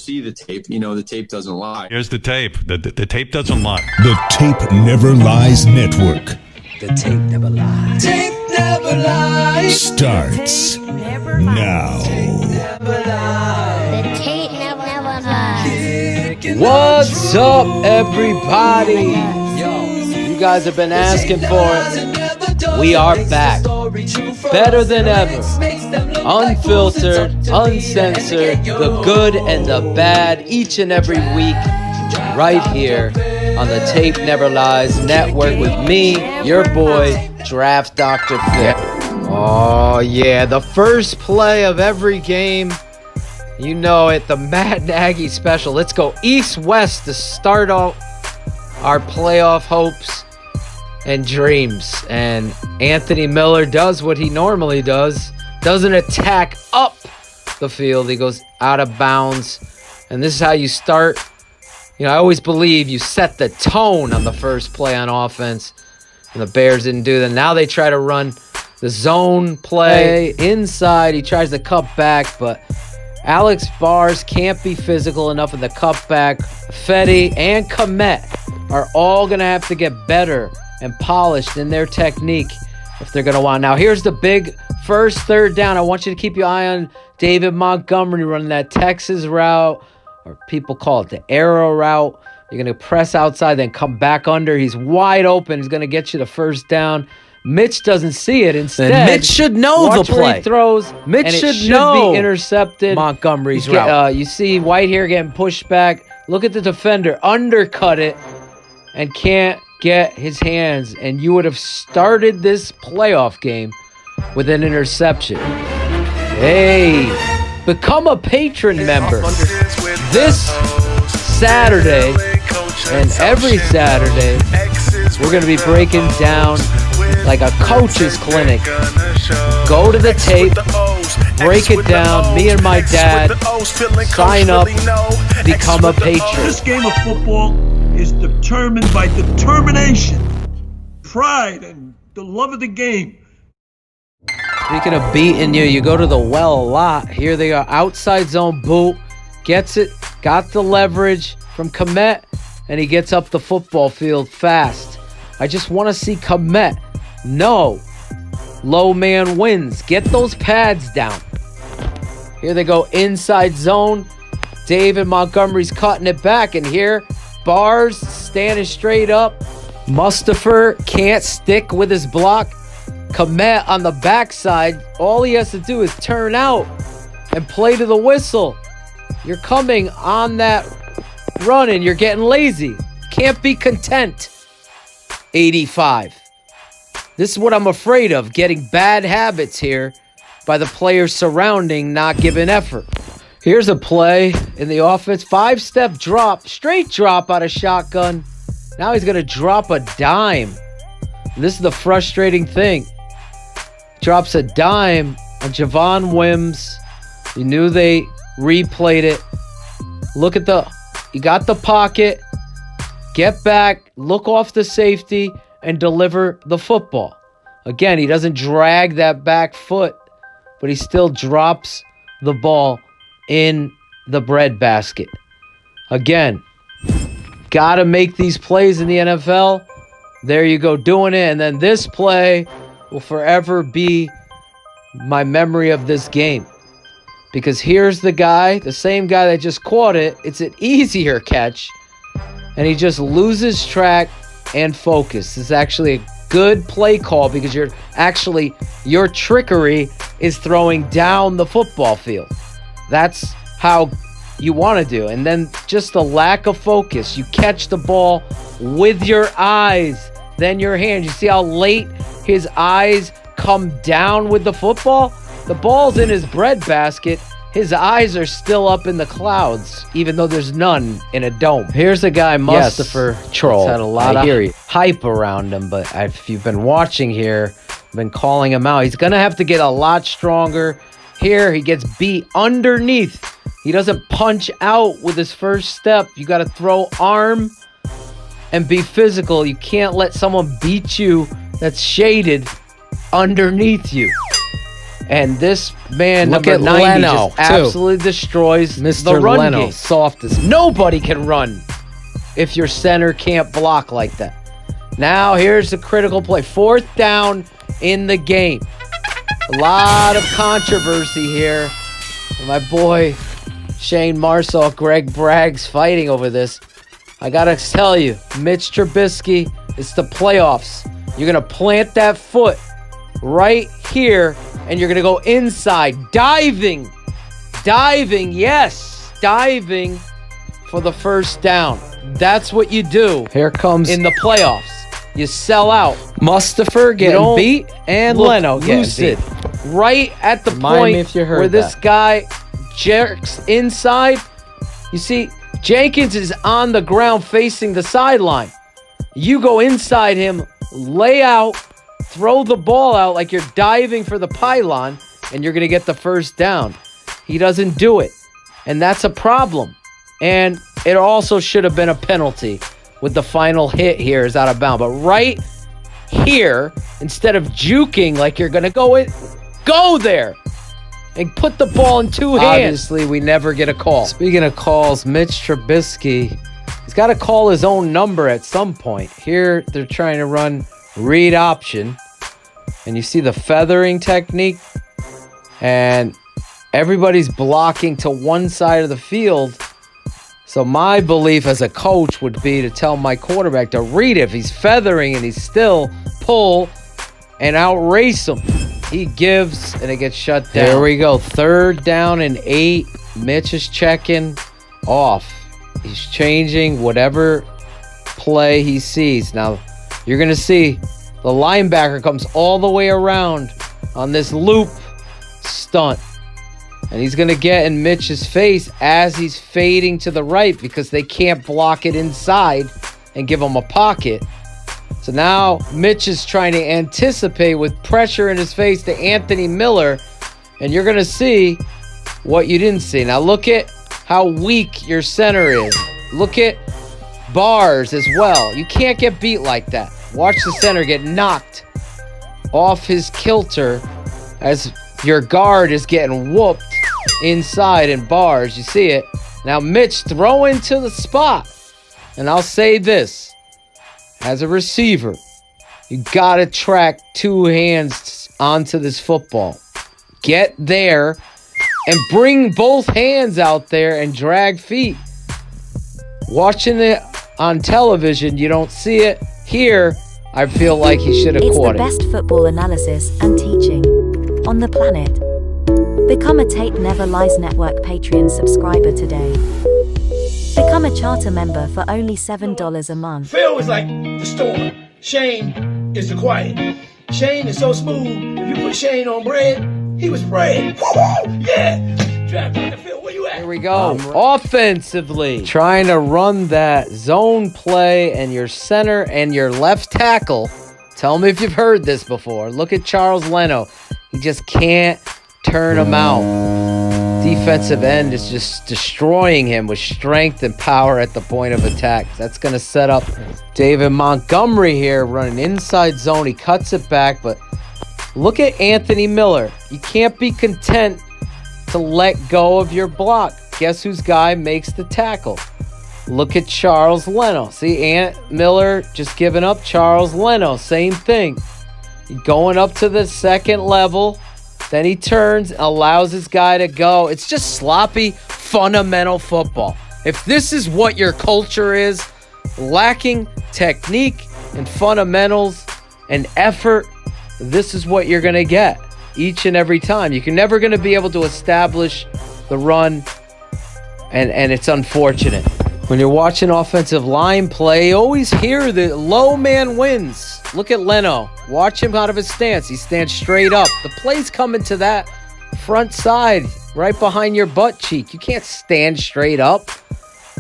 see the tape. You know, the tape doesn't lie. Here's the tape. The tape doesn't lie. The Tape Never Lies Network. The tape never lies. Tape never lies. Starts now. The tape never lies. What's up, everybody? Yo, you guys have been asking for it. We are back. Better than ever. Unfiltered, uncensored, the good and the bad, each and every week, right here on the Tape Never Lies Network with me, your boy, Draft Dr. Fit. Oh, yeah, the first play of every game. You know it, the Matt Nagy special. Let's go east-west to start out our playoff hopes and dreams. And Anthony Miller does what he normally does. Doesn't attack up the field. He goes out of bounds. And this is how you start. You know, I always believe you set the tone on the first play on offense. And the Bears didn't do that. Now they try to run the zone play inside. He tries to cut back, but Alex Bars can't be physical enough in the cutback. Fetty and Komet are all going to have to get better and polished in their technique if they're going to want. Now, here's the big first third down. I want you to keep your eye on David Montgomery running that Texas route, or people call it the arrow route. You're going to press outside, then come back under. He's wide open. He's going to get you the first down. Mitch doesn't see it. Instead, and Mitch should know the play. Where he throws. Mitch and should be intercepted. Montgomery's route. You see White here getting pushed back. Look at the defender. Undercut it and can't get his hands. And you would have started this playoff game with an interception. Hey, become a patron member. This Saturday and every Saturday, we're going to be breaking down like a coach's clinic. Go to the tape, break it down. Me and my dad sign up, become a patron. This game of football is determined by determination, pride, and the love of the game. Speaking of beating you, you go to the well a lot. Here they are, outside zone boot. Gets it, got the leverage from Komet, and he gets up the football field fast. I just want to see Komet. No. Low man wins. Get those pads down. Here they go, inside zone. David Montgomery's cutting it back, and here, Bars standing straight up. Mustafa can't stick with his block. Komet on the backside, all he has to do is turn out and play to the whistle. You're coming on that run and you're getting lazy. Can't be content. 85. This is what I'm afraid of, getting bad habits here by the players surrounding, not giving effort. Here's a play in the offense. 5-step drop, straight drop out of shotgun. Now he's going to drop a dime. This is the frustrating thing. Drops a dime on Javon Wims. You knew they replayed it. Look at you got the pocket. Get back, look off the safety, and deliver the football. Again, he doesn't drag that back foot, but he still drops the ball in the breadbasket. Again, got to make these plays in the NFL. There you go, doing it. And then this play will forever be my memory of this game. Because here's the guy, the same guy that just caught it. It's an easier catch. And he just loses track and focus. It's actually a good play call because your trickery is throwing down the football field. That's how you want to do. And then just the lack of focus. You catch the ball with your eyes, then your hands. You see how late his eyes come down with the football? The ball's in his breadbasket. His eyes are still up in the clouds, even though there's none in a dome. Here's a guy, Mustafa Troll. Had a lot of hype around him, but if you've been watching here, I've been calling him out. He's going to have to get a lot stronger. Here, he gets beat underneath. He doesn't punch out with his first step. You got to throw arm and be physical. You can't let someone beat you that's shaded underneath you. And this man, Look number at 90, Leno, just too. absolutely destroys Mr. the run Leno, game. softest. Nobody can run if your center can't block like that. Now, here's the critical play. 4th down in the game. A lot of controversy here. My boy, Shane Marsaw, Greg Bragg's fighting over this. I got to tell you, Mitch Trubisky, it's the playoffs. You're going to plant that foot right here, and you're going to go inside. Diving, yes, diving for the first down. That's what you do. Here comes in the playoffs. You sell out. Mustafa getting beat and Leno getting lucid. beat. Right at the Remind point me if you heard where this that. guy jerks inside. You see, Jenkins is on the ground facing the sideline. You go inside him, lay out, throw the ball out like you're diving for the pylon, and you're going to get the first down. He doesn't do it. And that's a problem. And it also should have been a penalty with the final hit here is out of bounds. But right here, instead of juking like you're going to go there and put the ball in 2 hands. Obviously, we never get a call. Speaking of calls, Mitch Trubisky, he's got to call his own number at some point. Here, they're trying to run read option. And you see the feathering technique. And everybody's blocking to one side of the field. So my belief as a coach would be to tell my quarterback to read it. If he's feathering and he's still pull and outrace him. He gives and it gets shut down. There we go. 3rd down and 8. Mitch is checking off. He's changing whatever play he sees. Now you're going to see the linebacker comes all the way around on this loop stunt. And he's going to get in Mitch's face as he's fading to the right because they can't block it inside and give him a pocket. So now Mitch is trying to anticipate with pressure in his face to Anthony Miller. And you're going to see what you didn't see. Now look at how weak your center is. Look at Bars as well. You can't get beat like that. Watch the center get knocked off his kilter as your guard is getting whooped inside in Bars. You see it. Now Mitch throw into the spot. And I'll say this. As a receiver, you got to track 2 hands onto this football. Get there and bring both hands out there and drag feet. Watching it on television, you don't see it. Here, I feel like he should have caught it. It's the best football analysis and teaching on the planet. Become a Tape Never Lies Network Patreon subscriber today. Become a charter member for only $7 a month. Phil is like the storm. Shane is the quiet. Shane is so smooth. If you put Shane on bread, he was bread. Yeah. Draft Dr. Phil, where you at? Here we go. Offensively, trying to run that zone play and your center and your left tackle. Tell me if you've heard this before. Look at Charles Leno. He just can't turn him out. Defensive end is just destroying him with strength and power at the point of attack. That's going to set up David Montgomery here running inside zone. He cuts it back, but look at Anthony Miller. You can't be content to let go of your block. Guess whose guy makes the tackle? Look at Charles Leno. See, Ant Miller just giving up. Charles Leno, same thing. Going up to the second level. Then he turns, allows his guy to go. It's just sloppy, fundamental football. If this is what your culture is, lacking technique and fundamentals and effort, this is what you're going to get each and every time. You're never going to be able to establish the run, and it's unfortunate. When you're watching offensive line play, you always hear the low man wins. Look at Leno. Watch him out of his stance. He stands straight up. The play's coming to that front side, right behind your butt cheek. You can't stand straight up.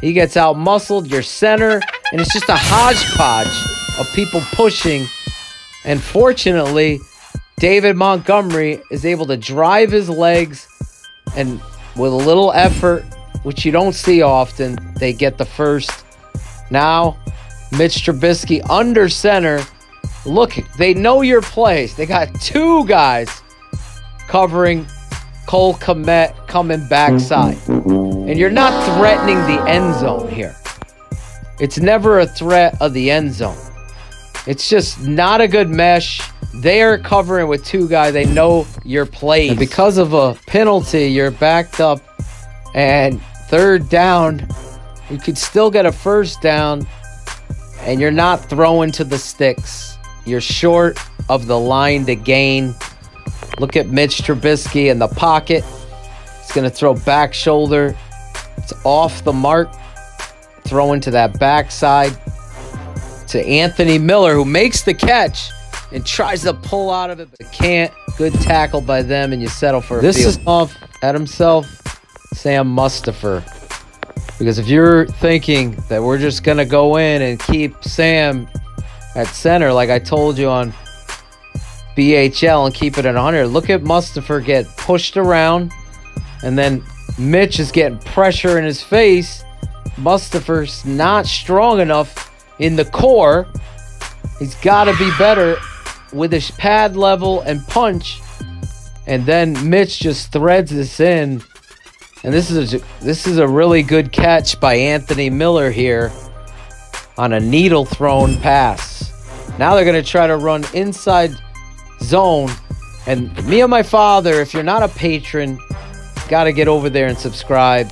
He gets out-muscled, your center, and it's just a hodgepodge of people pushing. And fortunately, David Montgomery is able to drive his legs, and with a little effort, which you don't see often, they get the first. Now, Mitch Trubisky under center. Look, they know your plays. They got 2 guys covering Cole Kmet coming backside. And you're not threatening the end zone here. It's never a threat of the end zone. It's just not a good mesh. They're covering with two guys. They know your plays. And because of a penalty, you're backed up. And third down, you could still get a first down. And you're not throwing to the sticks. You're short of the line to gain. Look at Mitch Trubisky in the pocket. He's going to throw back shoulder. It's off the mark. Throwing to that backside. To Anthony Miller, who makes the catch and tries to pull out of it, but can't. Good tackle by them, and you settle for a field. This is off at himself, Sam Mustipher. Because if you're thinking that we're just going to go in and keep Sam at center, like I told you on BHL, and keep it at 100, look at Mustipher get pushed around, and then Mitch is getting pressure in his face. Mustipher's not strong enough in the core. He's got to be better with his pad level and punch. And then Mitch just threads this in. And this is a really good catch by Anthony Miller here on a needle thrown pass. Now they're going to try to run inside zone. And me and my father, if you're not a patron, got to get over there and subscribe.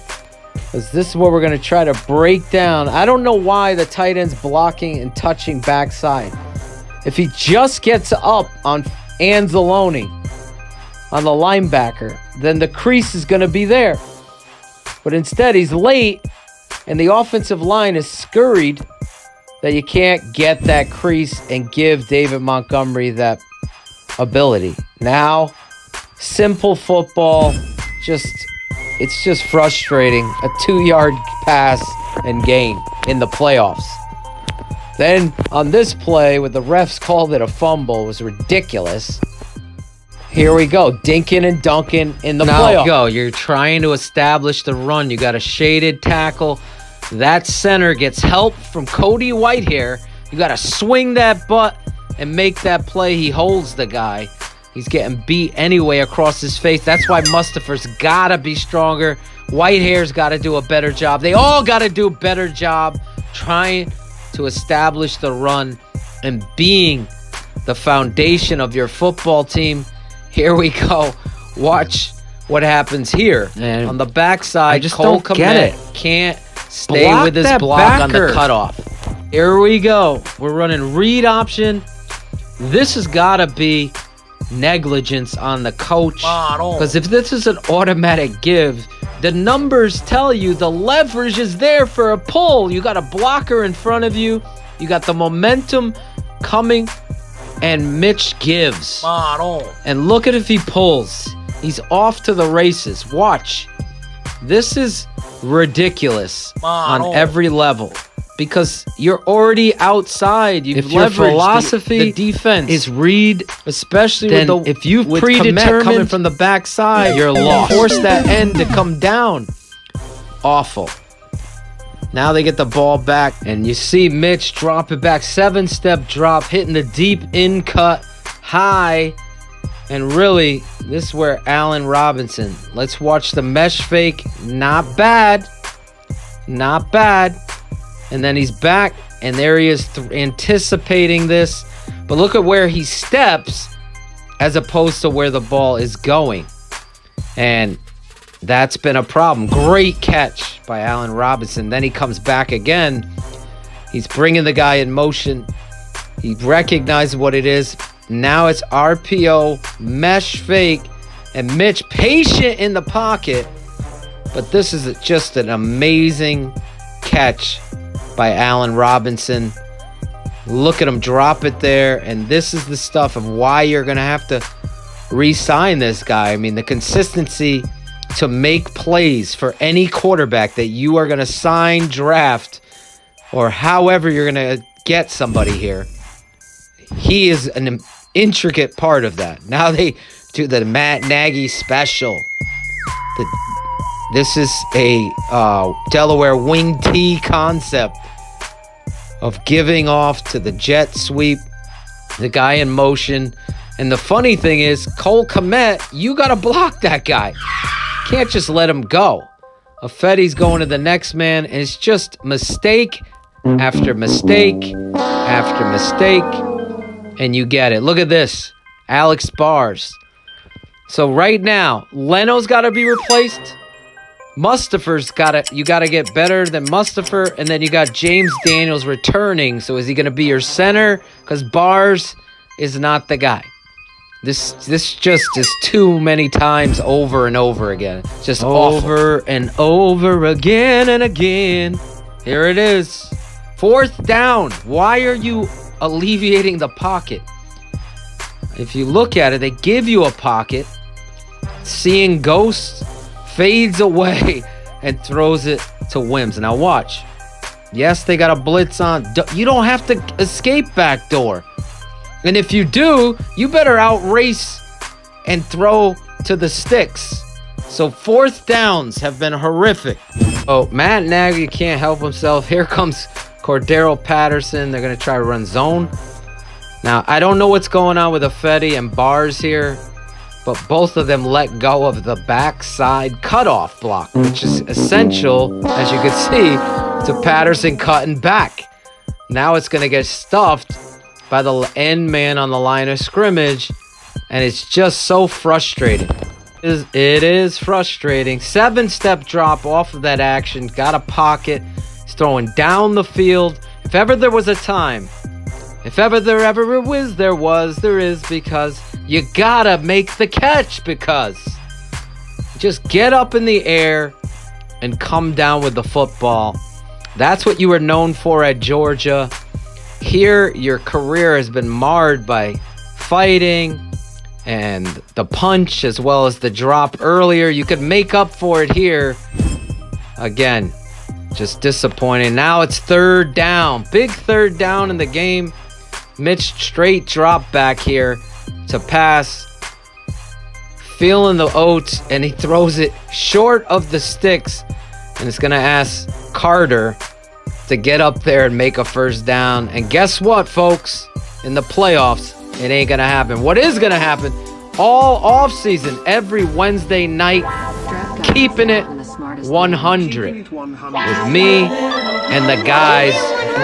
Because this is what we're going to try to break down. I don't know why the tight end's blocking and touching backside. If he just gets up on Anzalone, on the linebacker, then the crease is going to be there. But instead, he's late, and the offensive line is scurried that you can't get that crease and give David Montgomery that ability. Now, simple football, it's just frustrating. A 2-yard pass and gain in the playoffs. Then on this play, with the refs called it a fumble, was ridiculous. Here we go, dinking and dunking in the playoffs. Go. You're trying to establish the run. You got a shaded tackle. That center gets help from Cody Whitehair. You got to swing that butt and make that play. He holds the guy. He's getting beat anyway across his face. That's why Mustipher's got to be stronger. Whitehair's got to do a better job. They all got to do a better job trying to establish the run and being the foundation of your football team. Here we go. Watch what happens here. And on the backside, I just Cole don't get it. Can't stay block with his block backer on the cutoff. Here we go. We're running read option. This has got to be negligence on the coach, because if this is an automatic give, the numbers tell you the leverage is there for a pull. You got a blocker in front of you, you got the momentum coming, and Mitch gives, and look at if he pulls. He's off to the races. Watch, this is ridiculous on every level. Because you're already outside. You've leveraged your philosophy, the defense is read, especially with if you've predetermined coming from the backside, you're lost. Force that end to come down. Awful. Now they get the ball back, and you see Mitch drop it back, 7-step drop, hitting the deep in cut high, and really, this is where Allen Robinson. Let's watch the mesh fake. Not bad. Not bad. And then he's back, and there he is anticipating this. But look at where he steps as opposed to where the ball is going. And that's been a problem. Great catch by Allen Robinson. Then he comes back again. He's bringing the guy in motion. He recognizes what it is. Now it's RPO, mesh fake, and Mitch patient in the pocket. But this is just an amazing catch by Allen Robinson. Look at him drop it there, and this is the stuff of why you're going to have to re-sign this guy. I mean, the consistency to make plays for any quarterback that you are going to sign, draft, or however you're going to get somebody here. He is an intricate part of that. Now they do the Matt Nagy special. This is a Delaware wing T concept of giving off to the jet sweep, the guy in motion, And the funny thing is, Cole Kmet, you got to block that guy. Can't just let him go. Affetti's going to the next man, and it's just mistake after mistake after mistake, and you get it. Look at this. Alex Bars. So right now, Leno's got to be replaced. Mustafer's you got to get better than Mustafer, and then you got James Daniels returning. So is he going to be your center? Because Bars is not the guy. This just is too many times over and over again. Just over and over again and again. Here it is. 4th down. Why are you alleviating the pocket? If you look at it, they give you a pocket. Seeing ghosts, fades away and throws it to Wims. Now watch. Yes, they got a blitz on. You don't have to escape backdoor. And if you do, you better outrace and throw to the sticks. So 4th downs have been horrific. Oh, Matt Nagy can't help himself. Here comes Cordero Patterson. They're going to try to run zone. Now, I don't know what's going on with Affetti and Bars here, but both of them let go of the backside cutoff block, which is essential, as you can see, to Patterson cutting back. Now it's going to get stuffed by the end man on the line of scrimmage, and it's just so frustrating. It is frustrating. 7-step drop off of that action. Got a pocket. He's throwing down the field. If ever there was a time, if ever there is, because you gotta make the catch, because just get up in the air and come down with the football. That's what you were known for at Georgia. Here, your career has been marred by fighting and the punch as well as the drop earlier. You could make up for it here. Again, just disappointing. Now it's 3rd down. Big 3rd down in the game. Mitch straight drop back here to pass. Feeling the oats, and he throws it short of the sticks. And it's going to ask Carter to get up there and make a 1st down. And guess what, folks? In the playoffs, it ain't going to happen. What is going to happen? All offseason, every Wednesday night, keeping it 100 with me and the guys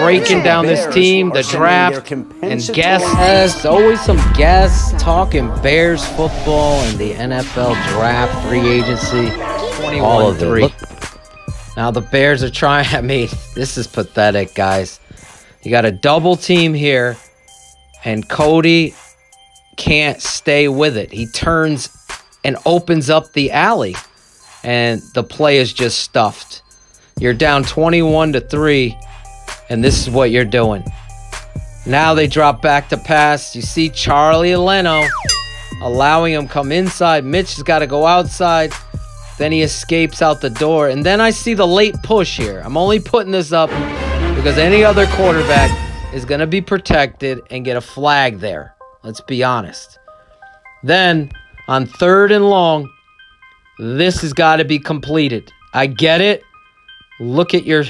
breaking down this team, the draft, and guests. Always some guests talking Bears football and the NFL draft, free agency, all of it. Now the Bears are trying. I mean, this is pathetic, guys. You got a double team here, and Cody can't stay with it. He turns and opens up the alley, and the play is just stuffed. You're down 21-3, and this is what you're doing. Now they drop back to pass. You see Charlie Leno allowing him come inside. Mitch has got to go outside. Then he escapes out the door. And then I see the late push here. I'm only putting this up because any other quarterback is going to be protected and get a flag there. Let's be honest. Then on 3rd and long, this has got to be completed. I get it. Look at your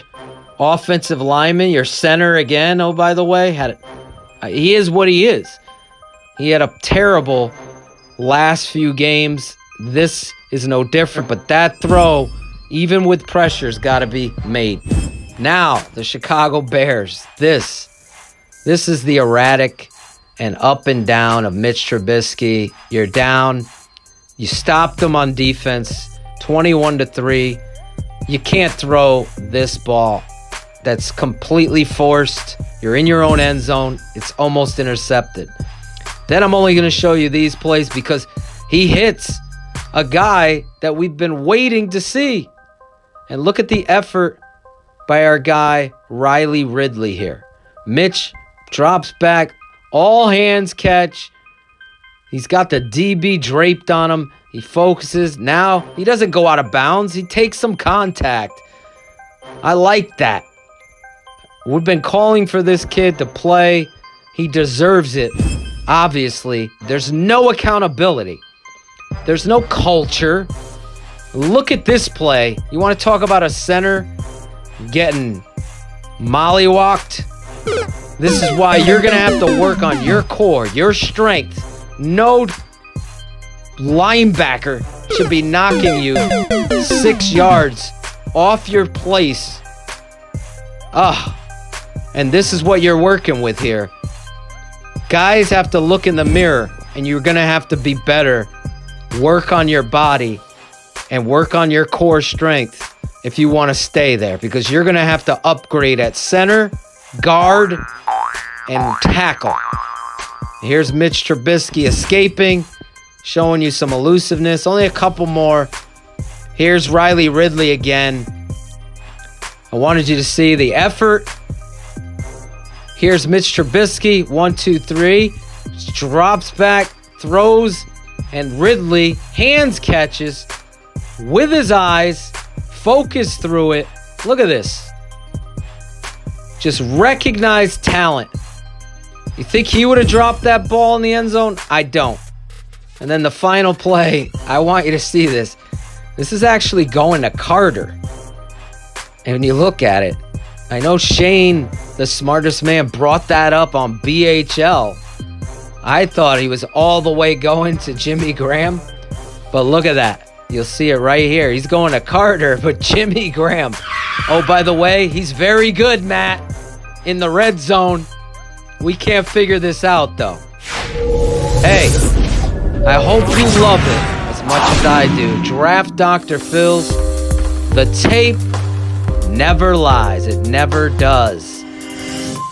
offensive lineman, your center again. Oh, by the way, he is what he is. He had a terrible last few games. This is no different, but that throw, even with pressure's got to be made. Now, the Chicago Bears. This is the erratic and up and down of Mitch Trubisky. You're down. You stopped them on defense, 21-3. You can't throw this ball. That's completely forced. You're in your own end zone. It's almost intercepted. Then I'm only going to show you these plays because he hits a guy that we've been waiting to see. And look at the effort by our guy, Riley Ridley here. Mitch drops back, all hands catch. He's got the DB draped on him. He focuses. Now, he doesn't go out of bounds. He takes some contact. I like that. We've been calling for this kid to play. He deserves it. Obviously, there's no accountability. There's no culture. Look at this play. You want to talk about a center getting mollywalked? This is why you're going to have to work on your core, your strength, No linebacker should be knocking you 6 yards off your place. And this is what you're working with here. Guys have to look in the mirror, and you're going to have to be better. Work on your body and work on your core strength if you want to stay there, because you're going to have to upgrade at center, guard, and tackle. Here's Mitch Trubisky escaping, showing you some elusiveness. Only a couple more. Here's Riley Ridley again. I wanted you to see the effort. Here's Mitch Trubisky. 1, 2, 3. Drops back, throws, and Ridley hands catches with his eyes, focus through it. Look at this. Just recognize talent. You think he would have dropped that ball in the end zone? I don't. And then the final play, I want you to see this. This is actually going to Carter. And when you look at it, I know Shane, the smartest man, brought that up on BHL. I thought he was all the way going to Jimmy Graham. But look at that. You'll see it right here. He's going to Carter, but Jimmy Graham. Oh, by the way, he's very good, Matt, in the red zone. We can't figure this out, though. Hey, I hope you love it as much as I do. Draft Dr. Phil's. The tape never lies. It never does.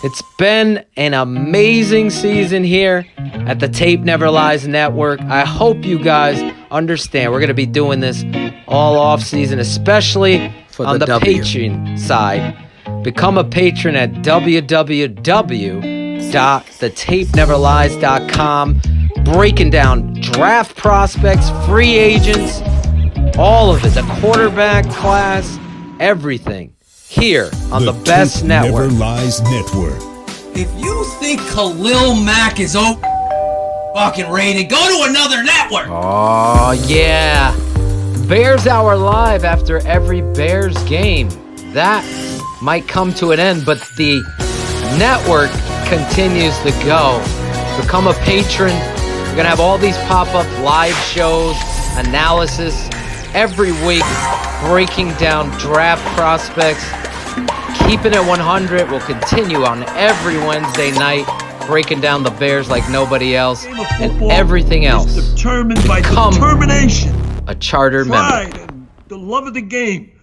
It's been an amazing season here at the Tape Never Lies Network. I hope you guys understand. We're going to be doing this all off season, especially on the Patreon side. Become a patron at www.thetapeneverlies.com. Breaking down draft prospects, free agents, all of it, the quarterback class, everything. Here on the best network. Never Lies Network. If you think Khalil Mack is fucking rated, go to another network. Oh, yeah. Bears Hour Live after every Bears game. That might come to an end, but the network continues to go. Become a patron. We're going to have all these pop-up live shows, analysis every week, breaking down draft prospects. Keeping it 100 will continue on every Wednesday night, breaking down the Bears like nobody else and everything else. Determined by determination, a charter member. pride, and the love of the game.